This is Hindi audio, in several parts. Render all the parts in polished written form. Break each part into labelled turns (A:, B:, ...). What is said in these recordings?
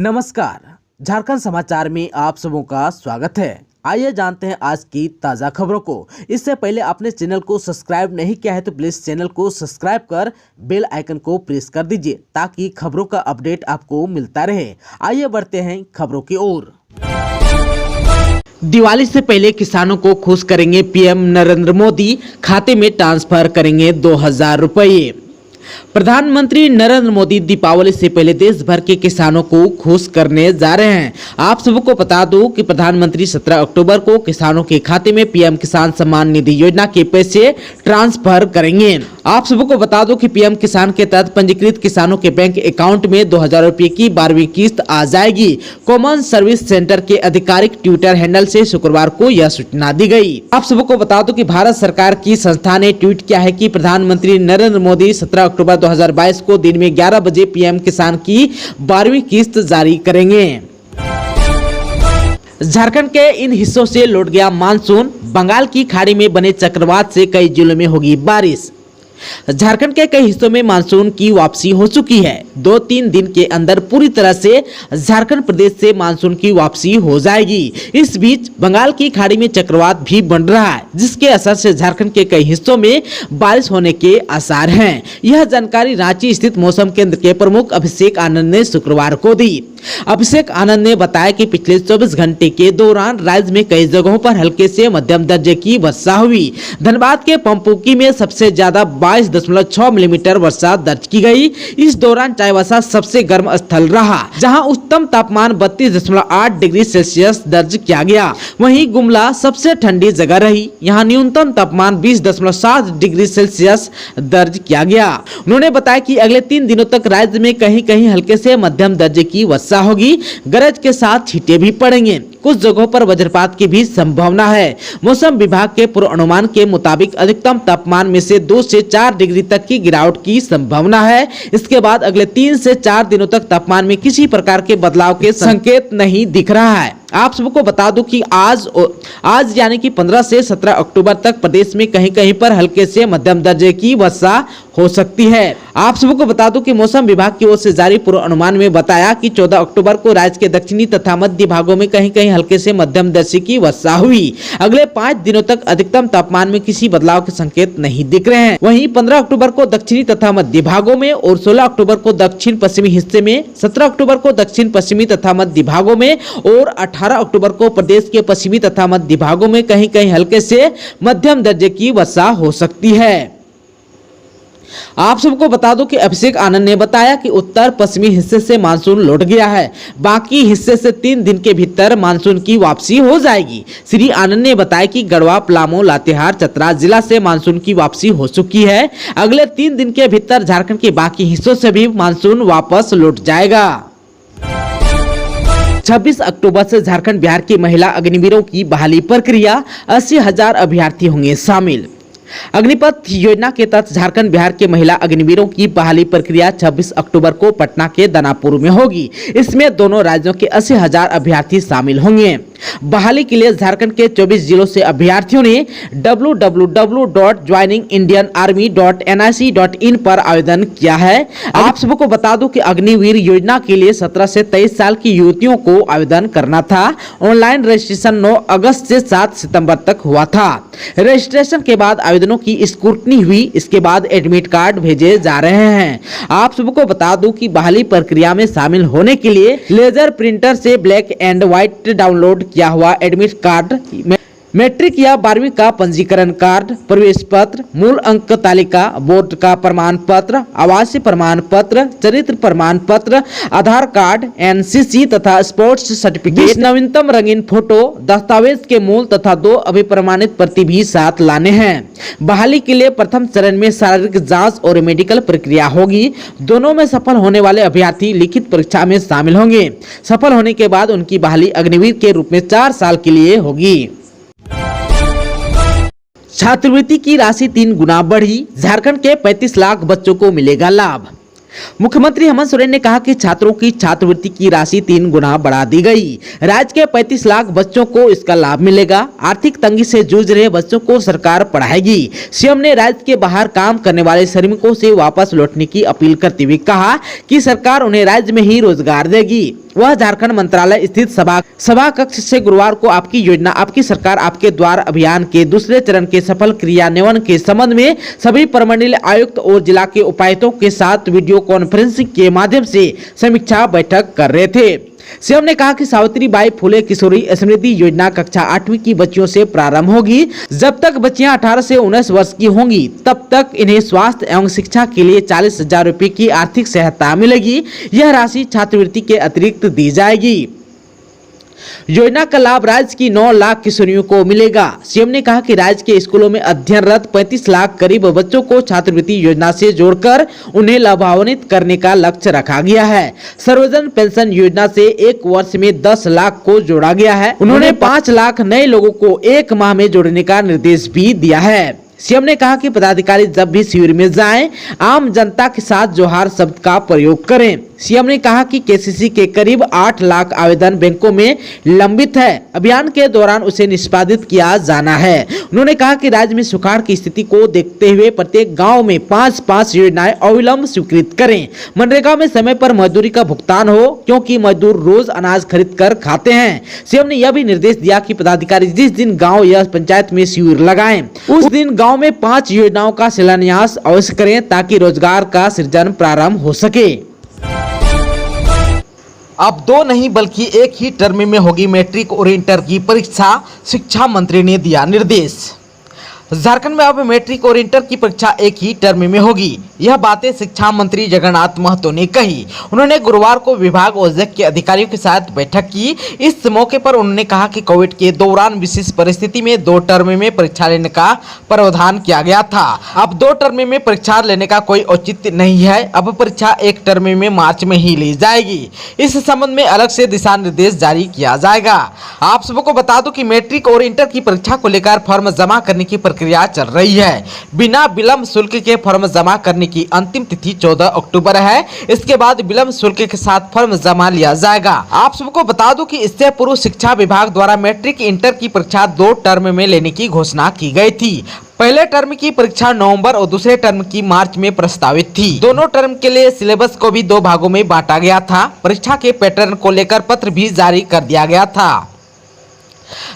A: नमस्कार, झारखंड समाचार में आप सबों का स्वागत है। आइए जानते हैं आज की ताज़ा खबरों को। इससे पहले आपने चैनल को सब्सक्राइब नहीं किया है तो प्लीज़ चैनल को सब्सक्राइब कर बेल आइकन को प्रेस कर दीजिए ताकि खबरों का अपडेट आपको मिलता रहे। आइए बढ़ते हैं खबरों की ओर। दिवाली से पहले किसानों को खुश करेंगे पीएम नरेंद्र मोदी, खाते में ट्रांसफर करेंगे 2000 रुपये। प्रधानमंत्री नरेंद्र मोदी दीपावली से पहले देश भर के किसानों को खुश करने जा रहे हैं। आप सबको बता दूं कि प्रधानमंत्री 17 अक्टूबर को किसानों के खाते में पीएम किसान सम्मान निधि योजना के पैसे ट्रांसफर करेंगे। आप सबको बता दूं कि पीएम किसान के तहत पंजीकृत किसानों के बैंक अकाउंट में 2000 रुपये की 12वीं किस्त आ जाएगी। कॉमन सर्विस सेंटर के आधिकारिक ट्विटर हैंडल से शुक्रवार को यह सूचना दी गई। आप सबको बता दूं कि भारत सरकार की संस्था ने ट्वीट किया है कि प्रधानमंत्री नरेंद्र मोदी 17 अक्टूबर 2022 को दिन में 11 बजे पीएम किसान की 12वीं किस्त जारी करेंगे। झारखंड के इन हिस्सों से लौट गया मानसून, बंगाल की खाड़ी में बने चक्रवात से कई जिलों में होगी बारिश। झारखंड के कई हिस्सों में मानसून की वापसी हो चुकी है। 2-3 दिन के अंदर पूरी तरह से झारखंड प्रदेश से मानसून की वापसी हो जाएगी। इस बीच बंगाल की खाड़ी में चक्रवात भी बन रहा है, जिसके असर से झारखंड के कई हिस्सों में बारिश होने के आसार हैं। यह जानकारी रांची स्थित मौसम केंद्र के प्रमुख अभिषेक आनंद ने शुक्रवार को दी। अभिषेक आनंद ने बताया कि पिछले 24 घंटे के दौरान राज्य में कई जगहों पर हल्के से मध्यम दर्जे की वर्षा हुई। धनबाद के पंपुकी में सबसे ज्यादा 22.6 मिलीमीटर वर्षा दर्ज की गई। इस दौरान चाईबासा सबसे गर्म स्थल रहा, जहां उच्चतम तापमान 32.8 डिग्री सेल्सियस दर्ज किया गया। वहीं गुमला सबसे ठंडी जगह रही, यहाँ न्यूनतम तापमान 20.7 डिग्री सेल्सियस दर्ज किया गया। उन्होंने बताया कि अगले 3 दिनों तक राज्य में कहीं कहीं हल्के से मध्यम दर्जे की वर्षा होगी। गरज के साथ छींटे भी पड़ेंगे। कुछ जगहों पर वज्रपात की भी संभावना है। मौसम विभाग के पूर्वानुमान के मुताबिक अधिकतम तापमान में से 2 से 4 डिग्री तक की गिरावट की संभावना है। इसके बाद अगले 3 से 4 दिनों तक तापमान में किसी प्रकार के बदलाव के संकेत नहीं दिख रहा है। आप सबको बता दूं कि आज यानी कि 15 से 17 अक्टूबर तक प्रदेश में कहीं कहीं पर हल्के से मध्यम दर्जे की वर्षा हो सकती है। आप सबको बता दूं कि मौसम विभाग की ओर से जारी पूर्वानुमान में बताया कि 14 अक्टूबर को राज्य के दक्षिणी तथा मध्य भागों में कहीं कहीं हल्के से मध्यम दर्जे की वर्षा हुई। अगले 5 दिनों तक अधिकतम तापमान में किसी बदलाव के संकेत नहीं दिख रहे हैं। वहीं 15 अक्टूबर को दक्षिणी तथा मध्य भागों में और 16 अक्टूबर को दक्षिण पश्चिमी हिस्से में, 17 अक्टूबर को दक्षिण पश्चिमी तथा मध्य भागों में और 18 अक्टूबर को प्रदेश के पश्चिमी तथा मध्य भागों में कहीं कहीं हल्के से मध्यम दर्जे की वर्षा हो सकती है। आप सबको बता दो कि अभिषेक आनंद ने बताया कि उत्तर पश्चिमी हिस्से से मानसून लौट गया है। बाकी हिस्से से 3 दिन के भीतर मानसून की वापसी हो जाएगी। श्री आनंद ने बताया कि गढ़वा, पलामू, लातेहार, चतरा जिला से मानसून की वापसी हो चुकी है। अगले 3 दिन के भीतर झारखंड के बाकी हिस्सों से भी मानसून वापस लौट जाएगा। 26 अक्टूबर से झारखंड बिहार की महिला अग्निवीरों की बहाली प्रक्रिया, 80,000 अभ्यर्थी होंगे शामिल। अग्निपथ योजना के तहत झारखंड बिहार के महिला अग्निवीरों की बहाली प्रक्रिया 26 अक्टूबर को पटना के दानापुर में होगी। इसमें दोनों राज्यों के 80,000 अभ्यर्थी शामिल होंगे। बहाली के लिए झारखंड के 24 जिलों से अभ्यर्थियों ने www.joiningindianarmy.nic.in पर आवेदन किया है। आप सबको बता दूं कि अग्निवीर योजना के लिए 17 से 23 साल की युवतियों को आवेदन करना था। ऑनलाइन रजिस्ट्रेशन 9 अगस्त से 7 सितंबर तक हुआ था। रजिस्ट्रेशन के बाद आवेदनों की स्क्रूटनी हुई। इसके बाद एडमिट कार्ड भेजे जा रहे हैं। आप सबको बता दूं कि बहाली प्रक्रिया में शामिल होने के लिए लेजर प्रिंटर से ब्लैक एंड व्हाइट डाउनलोड किया हुआ एडमिट कार्ड, मैट्रिक या 12वीं का पंजीकरण कार्ड, प्रवेश पत्र, मूल अंक तालिका, बोर्ड का प्रमाण पत्र, आवासीय प्रमाण पत्र, चरित्र प्रमाण पत्र, आधार कार्ड, एनसीसी तथा स्पोर्ट्स सर्टिफिकेट, नवीनतम रंगीन फोटो, दस्तावेज के मूल तथा 2 अभिप्रमाणित प्रति भी साथ लाने हैं। बहाली के लिए प्रथम चरण में शारीरिक जांच और मेडिकल प्रक्रिया होगी। दोनों में सफल होने वाले अभ्यर्थी लिखित परीक्षा में शामिल होंगे। सफल होने के बाद उनकी बहाली अग्निवीर के रूप में 4 साल के लिए होगी। छात्रवृत्ति की राशि 3 गुना बढ़ी, झारखंड के 35 लाख बच्चों को मिलेगा लाभ। मुख्यमंत्री हेमंत सोरेन ने कहा कि छात्रों की छात्रवृत्ति की राशि 3 गुना बढ़ा दी गई। राज्य के 35 लाख बच्चों को इसका लाभ मिलेगा। आर्थिक तंगी से जूझ रहे बच्चों को सरकार पढ़ाएगी। सीएम ने राज्य के बाहर काम करने वाले श्रमिकों से वापस लौटने की अपील करते हुए कहा कि सरकार उन्हें राज्य में ही रोजगार देगी। वह झारखंड मंत्रालय स्थित सभा कक्ष से गुरुवार को आपकी योजना आपकी सरकार आपके द्वार अभियान के दूसरे चरण के सफल क्रियान्वयन के संबंध में सभी प्रमंडलीय आयुक्त और जिला के उपायुक्तों के साथ वीडियो कॉन्फ्रेंसिंग के माध्यम से समीक्षा बैठक कर रहे थे। सीएम ने कहा कि सावित्रीबाई फुले किशोरी समृद्धि योजना कक्षा 8वीं की बच्चियों से प्रारंभ होगी। जब तक बच्चियां 18 से 19 वर्ष की होंगी तब तक इन्हें स्वास्थ्य एवं शिक्षा के लिए 40,000 रुपए की आर्थिक सहायता मिलेगी। यह राशि छात्रवृत्ति के अतिरिक्त दी जाएगी। योजना का लाभ राज्य की 9 लाख किशोरियों को मिलेगा। सीएम ने कहा कि राज्य के स्कूलों में अध्ययनरत 35 लाख करीब बच्चों को छात्रवृत्ति योजना से जोड़कर उन्हें लाभान्वित करने का लक्ष्य रखा गया है। सर्वजन पेंशन योजना से एक वर्ष में 10 लाख को जोड़ा गया है। उन्होंने 5 लाख नए लोगों को एक माह में जोड़ने का निर्देश भी दिया है। सीएम ने कहा कि पदाधिकारी जब भी शिविर में जाएं, आम जनता के साथ जोहार शब्द का प्रयोग करें। सीएम ने कहा कि केसीसी के करीब 8 लाख आवेदन बैंकों में लंबित है। अभियान के दौरान उसे निष्पादित किया जाना है। उन्होंने कहा कि राज्य में सुखाड़ की स्थिति को देखते हुए प्रत्येक गांव में 5-5 योजनाएं अविलंब स्वीकृत करें। मनरेगा में समय पर मजदूरी का भुगतान हो, क्योंकि मजदूर रोज अनाज खरीद कर खाते हैं। सीएम ने यह भी निर्देश दिया कि पदाधिकारी जिस दिन गाँव या पंचायत में शिविर लगाएं, उस दिन गाँव में 5 योजनाओं का शिलान्यास अवश्य करें ताकि रोजगार का सृजन प्रारंभ हो सके। अब 2 नहीं बल्कि एक ही टर्म में होगी मैट्रिक और इंटर की परीक्षा, शिक्षा मंत्री ने दिया निर्देश। झारखंड में अब मैट्रिक और इंटर की परीक्षा एक ही टर्म में होगी। यह बातें शिक्षा मंत्री जगन्नाथ महतो ने कही। उन्होंने गुरुवार को विभाग और जैक के अधिकारियों के साथ बैठक की। इस मौके पर उन्होंने कहा कि कोविड के दौरान विशेष परिस्थिति में 2 टर्म में परीक्षा लेने का प्रावधान किया गया था। अब 2 टर्म में परीक्षा लेने का कोई औचित्य नहीं है। अब परीक्षा एक टर्म में मार्च में ही ली जाएगी। इस संबंध में अलग से दिशा निर्देश जारी किया जाएगा। आप सबको बता दूं कि मैट्रिक और इंटर की परीक्षा को लेकर फॉर्म जमा करने की प्रक्रिया चल रही है। बिना विलंब शुल्क के फॉर्म जमा करने की अंतिम तिथि 14 अक्टूबर है। इसके बाद विलंब शुल्क के साथ फॉर्म जमा लिया जाएगा। आप सबको बता दूं कि इससे पूर्व शिक्षा विभाग द्वारा मैट्रिक इंटर की परीक्षा 2 टर्म में लेने की घोषणा की गई थी। पहले टर्म की परीक्षा नवंबर और दूसरे टर्म की मार्च में प्रस्तावित थी। दोनों टर्म के लिए सिलेबस को भी 2 भागों में बांटा गया था। परीक्षा के पैटर्न को लेकर पत्र भी जारी कर दिया गया था।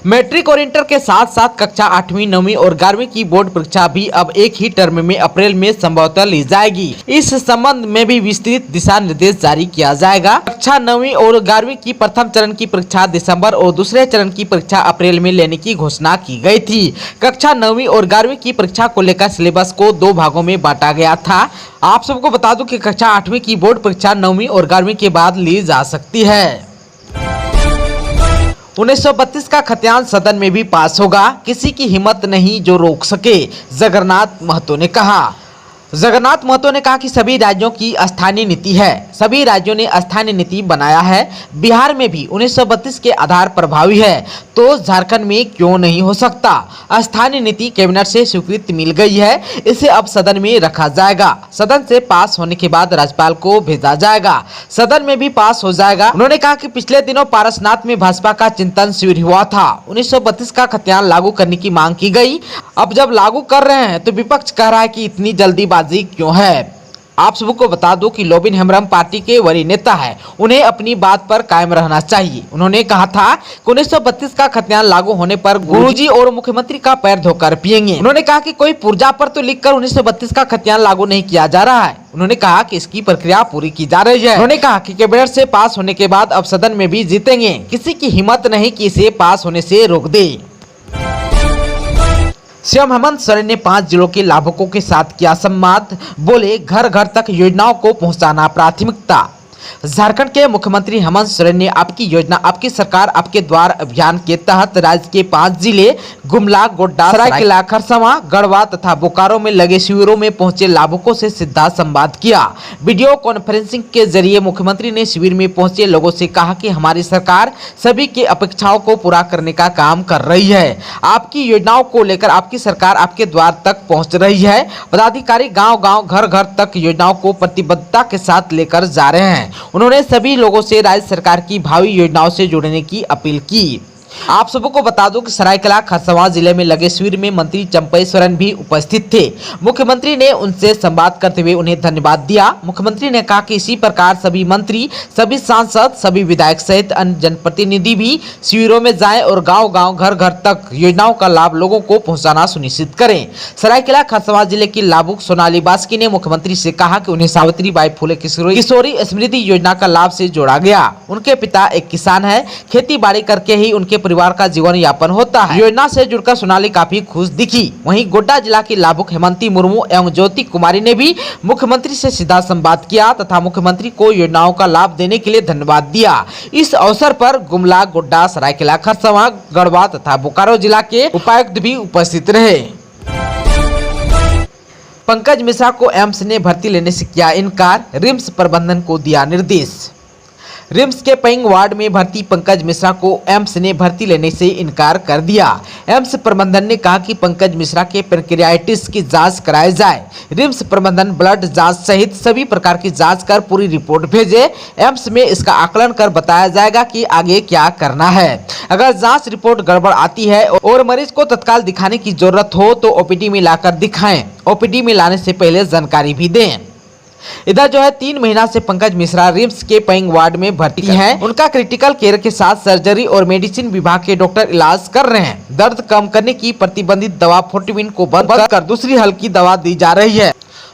A: मैट्रिक और इंटर के साथ साथ कक्षा 8वीं, 9वीं और 11वीं की बोर्ड परीक्षा भी अब एक ही टर्म में अप्रैल में संभवतः ली जाएगी। इस संबंध में भी विस्तृत दिशा निर्देश जारी किया जाएगा। कक्षा 9वीं और 11वीं की प्रथम चरण की परीक्षा दिसंबर और दूसरे चरण की परीक्षा अप्रैल में लेने की घोषणा की गई थी। कक्षा 9वीं और 11वीं की परीक्षा को लेकर सिलेबस को 2 भागों में बांटा गया था। आप सबको बता दूं कि कक्षा 8वीं की बोर्ड परीक्षा 9वीं और 11वीं के बाद ली जा सकती है। 1932 का खतियान सदन में भी पास होगा, किसी की हिम्मत नहीं जो रोक सके, जगन्नाथ महतो ने कहा। जगन्नाथ महतो ने कहा कि सभी राज्यों की स्थानीय नीति है। सभी राज्यों ने स्थानीय नीति बनाया है। बिहार में भी 1932 के आधार प्रभावी है, तो झारखंड में क्यों नहीं हो सकता। स्थानीय नीति कैबिनेट से स्वीकृति मिल गई है। इसे अब सदन में रखा जाएगा। सदन से पास होने के बाद राज्यपाल को भेजा जाएगा। सदन में भी पास हो जाएगा। उन्होंने कहा कि पिछले दिनों पारसनाथ में भाजपा का चिंतन शिविर हुआ था। 1932 का खतियान लागू करने की मांग की गई। अब जब लागू कर रहे हैं तो विपक्ष कह रहा है कि इतनी जल्दीबाजी क्यों है। आप सबको बता दूं कि लोबिन हेम्ब्रम पार्टी के वरीय नेता है, उन्हें अपनी बात पर कायम रहना चाहिए। उन्होंने कहा था कि 1932 का खतियान लागू होने पर गुरुजी और मुख्यमंत्री का पैर धोकर पिएंगे। उन्होंने कहा कि कोई पुर्जा पर तो लिखकर 1932 का खतियान लागू नहीं किया जा रहा है। उन्होंने कहा कि इसकी प्रक्रिया पूरी की जा रही है। उन्होंने कहा कि कैबिनेट से पास होने के बाद अब सदन में भी जीतेंगे। किसी की हिम्मत नहीं कि इसे पास होने से रोक दे। सीएम हेमंत सोरेन ने 5 जिलों के लाभुकों के साथ किया संवाद। बोले, घर घर तक योजनाओं को पहुंचाना प्राथमिकता। झारखंड के मुख्यमंत्री हेमंत सोरेन ने आपकी योजना आपकी सरकार आपके द्वार अभियान के तहत राज्य के 5 जिले गुमला, गोड्डा, सरायकेला, खरसावां, गढ़वा तथा बोकारो में लगे शिविरों में पहुंचे लाभुकों से सीधा संवाद किया। वीडियो कॉन्फ्रेंसिंग के जरिए मुख्यमंत्री ने शिविर में पहुंचे लोगों से कहा कि हमारी सरकार सभी की अपेक्षाओं को पूरा करने का काम कर रही है। आपकी योजनाओं को लेकर आपकी सरकार आपके द्वार तक पहुँच रही है। पदाधिकारी गाँव-गाँव, घर-घर तक योजनाओं को प्रतिबद्धता के साथ लेकर जा रहे हैं। उन्होंने सभी लोगों से राज्य सरकार की भावी योजनाओं से जुड़ने की अपील की। आप सबको बता दूं कि सरायकेला खरसावां जिले में लगे शिविर में मंत्री चंपई सोरेन भी उपस्थित थे। मुख्यमंत्री ने उनसे संवाद करते हुए उन्हें धन्यवाद दिया। मुख्यमंत्री ने कहा कि इसी प्रकार सभी मंत्री, सभी सांसद, सभी विधायक सहित अन्य जनप्रतिनिधि भी शिविरों में जाएं और गांव-गांव, घर-घर तक योजनाओं का लाभ लोगों को पहुंचाना सुनिश्चित करें। सरायकेला खरसावां जिले की लाभुक सोनाली बास्की ने मुख्यमंत्री से कहा कि उन्हें सावित्रीबाई फुले किशोरी स्मृति योजना का लाभ से जोड़ा गया। उनके पिता एक किसान है, खेती बाड़ी करके ही उनके परिवार का जीवन यापन होता है। योजना से जुड़कर सोनाली काफी खुश दिखी। वहीं गोड्डा जिला की लाभुक हेमंती मुर्मू एवं ज्योति कुमारी ने भी मुख्यमंत्री से सीधा संवाद किया तथा मुख्यमंत्री को योजनाओं का लाभ देने के लिए धन्यवाद दिया। इस अवसर पर गुमला, गोड्डा, सरायकेला, खरसावां, गढ़वा तथा बोकारो जिला के उपायुक्त भी उपस्थित रहे। पंकज मिश्रा को एम्स ने भर्ती लेने से किया इनकार, रिम्स प्रबंधन को दिया निर्देश। रिम्स के पेइंग वार्ड में भर्ती पंकज मिश्रा को एम्स ने भर्ती लेने से इनकार कर दिया। एम्स प्रबंधन ने कहा कि पंकज मिश्रा के पैंक्रियाटिस की जांच कराई जाए। रिम्स प्रबंधन ब्लड जांच सहित सभी प्रकार की जांच कर पूरी रिपोर्ट भेजे। एम्स में इसका आकलन कर बताया जाएगा कि आगे क्या करना है। अगर जांच रिपोर्ट गड़बड़ आती है और मरीज को तत्काल दिखाने की जरूरत हो तो ओपीडी में लाकर दिखाएं। ओपीडी में लाने से पहले जानकारी भी दें। इधर जो है 3 महीना से पंकज मिश्रा रिम्स के पेइंग वार्ड में भर्ती हैं। उनका क्रिटिकल केयर के साथ सर्जरी और मेडिसिन विभाग के डॉक्टर इलाज कर रहे हैं। दर्द कम करने की प्रतिबंधित दवा फोर्टिविन को बंद कर दूसरी हल्की दवा दी जा रही है।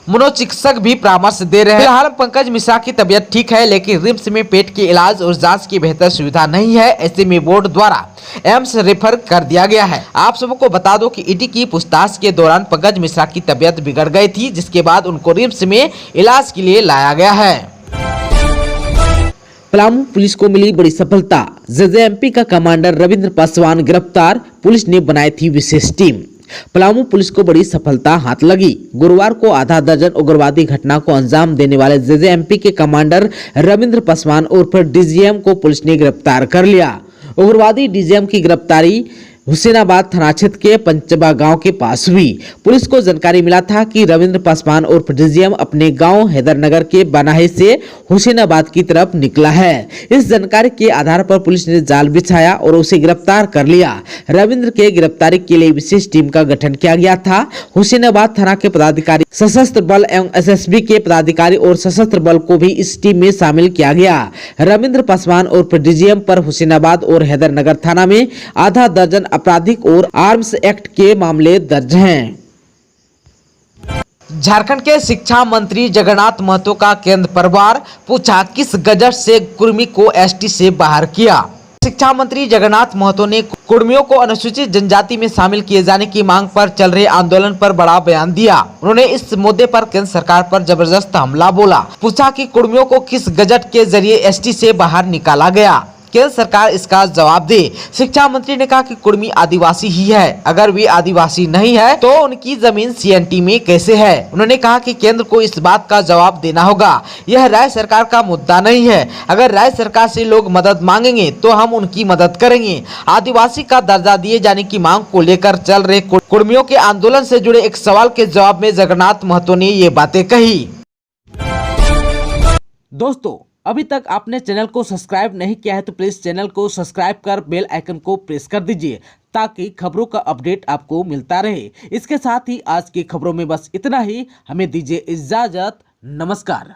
A: मनोचिकित्सक भी परामर्श दे रहे हैं। फिलहाल पंकज मिश्रा की तबीयत ठीक है, लेकिन रिम्स में पेट के इलाज और जांच की बेहतर सुविधा नहीं है। ऐसे में बोर्ड द्वारा एम्स रेफर कर दिया गया है। आप सबको बता दो कि ईडी की पूछताछ के दौरान पंकज मिश्रा की तबीयत बिगड़ गई थी, जिसके बाद उनको रिम्स में इलाज के लिए लाया गया है। पलामू पुलिस को मिली बड़ी सफलता, जेजेएमपी का कमांडर रविंद्र पासवान गिरफ्तार, पुलिस ने बनाई थी विशेष टीम। पलामू पुलिस को बड़ी सफलता हाथ लगी। गुरुवार को आधा दर्जन उग्रवादी घटना को अंजाम देने वाले जेजेएमपी के कमांडर रविंद्र पासवान उर्फ डीजीएम को पुलिस ने गिरफ्तार कर लिया। उग्रवादी डीजीएम की गिरफ्तारी हुसैनाबाद थाना क्षेत्र के पंचबा गांव के पास हुई। पुलिस को जानकारी मिला था कि रविंद्र पासवान उर्फ डीजीएम अपने गांव हैदरनगर के बनाहे से हुसैनाबाद की तरफ निकला है। इस जानकारी के आधार पर पुलिस ने जाल बिछाया और उसे गिरफ्तार कर लिया। रविंद्र के गिरफ्तारी के लिए विशेष टीम का गठन किया गया था। हुसैनाबाद थाना के पदाधिकारी, सशस्त्र बल एवं एसएसबी के पदाधिकारी और सशस्त्र बल को भी इस टीम में शामिल किया गया। रविंद्र पासवान उर्फ डीजीएम पर हुसैनाबाद और हैदरनगर थाना में आधा दर्जन आपराधिक और आर्म्स एक्ट के मामले दर्ज हैं। झारखंड के शिक्षा मंत्री जगन्नाथ महतो का केंद्र परिवार, पूछा किस गजट से कुर्मी को एसटी से बाहर किया। शिक्षा मंत्री जगन्नाथ महतो ने कुर्मियों को अनुसूचित जनजाति में शामिल किए जाने की मांग पर चल रहे आंदोलन पर बड़ा बयान दिया। उन्होंने इस मुद्दे पर केंद्र सरकार पर जबरदस्त हमला बोला। पूछा कि कुर्मियों को किस गजट के जरिए एसटी से बाहर निकाला गया, केंद्र सरकार इसका जवाब दे। शिक्षा मंत्री ने कहा कि कुर्मी आदिवासी ही है, अगर वे आदिवासी नहीं है तो उनकी जमीन सीएनटी में कैसे है। उन्होंने कहा कि केंद्र को इस बात का जवाब देना होगा। यह राज्य सरकार का मुद्दा नहीं है। अगर राज्य सरकार से लोग मदद मांगेंगे तो हम उनकी मदद करेंगे। आदिवासी का दर्जा दिए जाने की मांग को लेकर चल रहे कुर्मियों के आंदोलन से जुड़े एक सवाल के जवाब में जगन्नाथ महतो ने ये बातें कही। दोस्तों, अभी तक आपने चैनल को सब्सक्राइब नहीं किया है तो प्लीज चैनल को सब्सक्राइब कर बेल आइकन को प्रेस कर दीजिए ताकि खबरों का अपडेट आपको मिलता रहे। इसके साथ ही आज की खबरों में बस इतना ही। हमें दीजिए इजाजत। नमस्कार।